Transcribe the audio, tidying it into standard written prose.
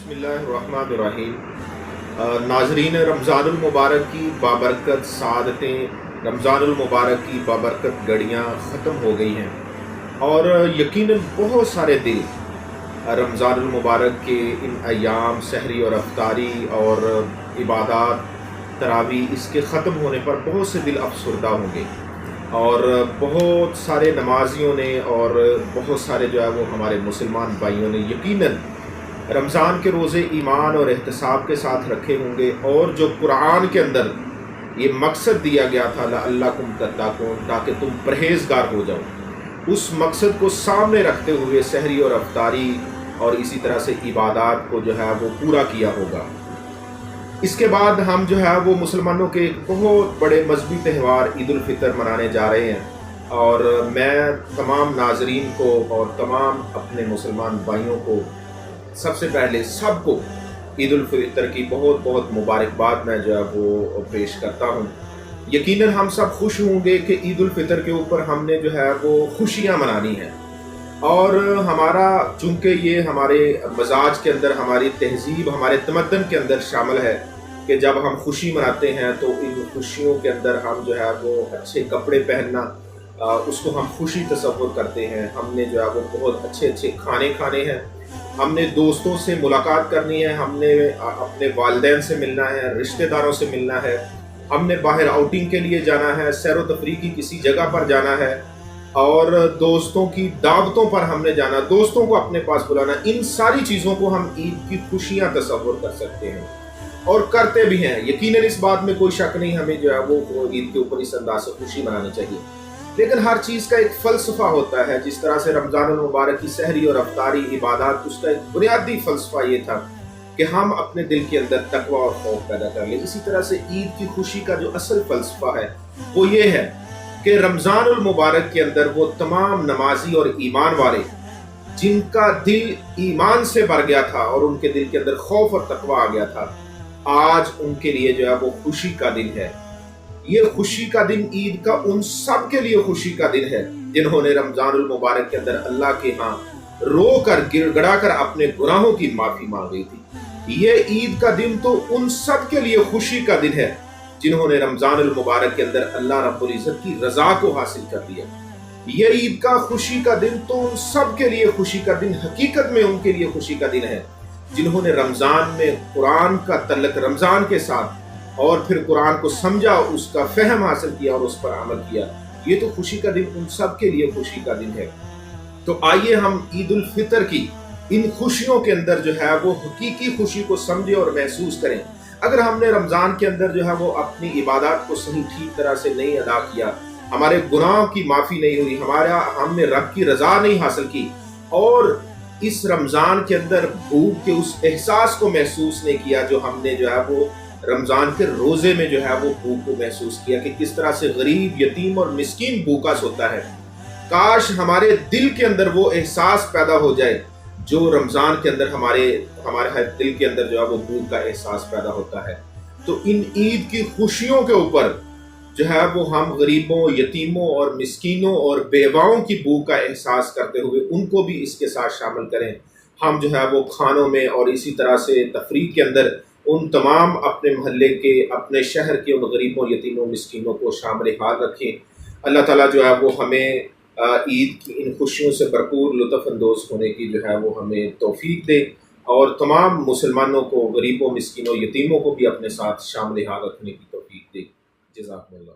बिस्मिल्लाहिर्रहमानिर्रहीम। नाजरीन, रमज़ानुल मुबारक की बाबरकत सादतें, रमज़ानुल मुबारक की बाबरकत घड़ियाँ ख़त्म हो गई हैं और यकीनन बहुत सारे दिल रमज़ानुल मुबारक के इन अयाम सहरी और अफ्तारी और इबादत तरावी इसके ख़त्म होने पर बहुत से दिल अफसरदा होंगे और बहुत सारे नमाजियों ने और बहुत सारे जो है वो हमारे मुसलमान भाइयों ने यकीनन रमज़ान के रोज़े ईमान और एहतसाब के साथ रखे होंगे और जो कुरान के अंदर ये मकसद दिया गया था लअल्लकुम तत्तकून, ताकि तुम परहेज़गार हो जाओ, उस मकसद को सामने रखते हुए सहरी और अफ्तारी और इसी तरह से इबादत को जो है वो पूरा किया होगा। इसके बाद हम जो है वो मुसलमानों के एक बहुत बड़े मजहबी त्यौहार ईद उल फितर मनाने जा रहे हैं और मैं तमाम नाजरीन को और तमाम अपने मुसलमान भाइयों को सबसे पहले सबको ईद उल फितर की बहुत बहुत मुबारकबाद मैं जो है वो पेश करता हूँ। यकीनन हम सब खुश होंगे कि ईद उल फितर के ऊपर हमने जो है वो खुशियाँ मनानी है और हमारा चूँकि ये हमारे मजाज के अंदर, हमारी तहजीब, हमारे तमद्दन के अंदर शामिल है कि जब हम खुशी मनाते हैं तो इन खुशियों के अंदर हम जो है वो अच्छे कपड़े पहनना, उसको हम खुशी तस्वुर करते हैं। हमने जो है वो बहुत अच्छे अच्छे खाने खाने हैं, हमने दोस्तों से मुलाकात करनी है, हमने अपने वालिदैन से मिलना है, रिश्तेदारों से मिलना है, हमने बाहर आउटिंग के लिए जाना है, सैर व तफरीह की किसी जगह पर जाना है और दोस्तों की दावतों पर हमने जाना, दोस्तों को अपने पास बुलाना। इन सारी चीज़ों को हम ईद की खुशियाँ तस्वुर कर सकते हैं और करते भी हैं। यकीनन इस बात में कोई शक नहीं, हमें जो है वो ईद के ऊपर इस अंदाज से खुशी मनानी चाहिए। लेकिन हर चीज़ का एक फ़लसफ़ा होता है। जिस तरह से रमज़ानुल मुबारक की सहरी और अफ्तारी इबादत, उसका एक बुनियादी फ़लसफ़ा ये था कि हम अपने दिल के अंदर तकवा और खौफ पैदा कर लें। इसी तरह से ईद की खुशी का जो असल फ़लसफ़ा है वो ये है कि रमज़ानुल मुबारक के अंदर वो तमाम नमाजी और ईमान वाले जिनका दिल ईमान से भर गया था और उनके दिल के अंदर खौफ और तकवा आ गया था, आज उनके लिए जो है वो खुशी का दिन है। ये खुशी का दिन ईद का उन सब के लिए खुशी का दिन है जिन्होंने रमज़ानुल मुबारक के अंदर अल्लाह के यहाँ रो कर गिड़गड़ा कर अपने गुनाहों की माफ़ी मांगी थी। ये ईद का दिन तो उन सब के लिए खुशी का दिन है जिन्होंने रमज़ानुल मुबारक के अंदर अल्लाह रब्बुल इज़्ज़त की रज़ा को हासिल कर लिया। ये ईद का खुशी का दिन तो उन सब के लिए खुशी का दिन, हकीकत में उनके लिए खुशी का दिन है जिन्होंने रमज़ान में कुरान का तल्लुक़ रमज़ान के साथ और फिर कुरान को समझा, उसका फहम हासिल किया और उस पर अमल किया। ये तो खुशी का दिन उन सब के लिए खुशी का दिन है। तो आइए हम ईद उल फितर की इन खुशियों के अंदर जो है वो हकीकी खुशी को समझें और महसूस करें। अगर हमने रमज़ान के अंदर जो है वो अपनी इबादत को सही ठीक तरह से नहीं अदा किया, हमारे गुनाहों की माफ़ी नहीं हुई, हमने रब की रज़ा नहीं हासिल की और इस रमज़ान के अंदर भूख के उस एहसास को महसूस नहीं किया जो हमने जो है वो रमज़ान के रोज़े में जो है वो भूख को महसूस किया कि किस तरह से गरीब, यतीम और मिस्कीन भूखा सोता है। काश हमारे दिल के अंदर वो एहसास पैदा हो जाए जो रमज़ान के अंदर हमारे हर दिल के अंदर जो है वो भूख का एहसास पैदा होता है। तो इन ईद की खुशियों के ऊपर जो है वो हम गरीबों, यतीमों और मिस्कीनों और बेवाओं की भूख का एहसास करते हुए उनको भी इसके साथ शामिल करें। हम जो है वो खानों में और इसी तरह से तफरीह के अंदर उन तमाम अपने मोहल्ले के, अपने शहर के उन गरीबों, यतीमों, मिस्कीनों को शामिल हाल रखें। अल्लाह ताला जो है वो हमें ईद की इन खुशियों से भरपूर लुत्फ़ अंदोज़ होने की जो है वो हमें तौफ़ीक दे और तमाम मुसलमानों को, गरीबों, मिस्कीनों, यतीमों को भी अपने साथ शामिल हाल रखने की तौफ़ीक दे। जज़ाकल्लाह।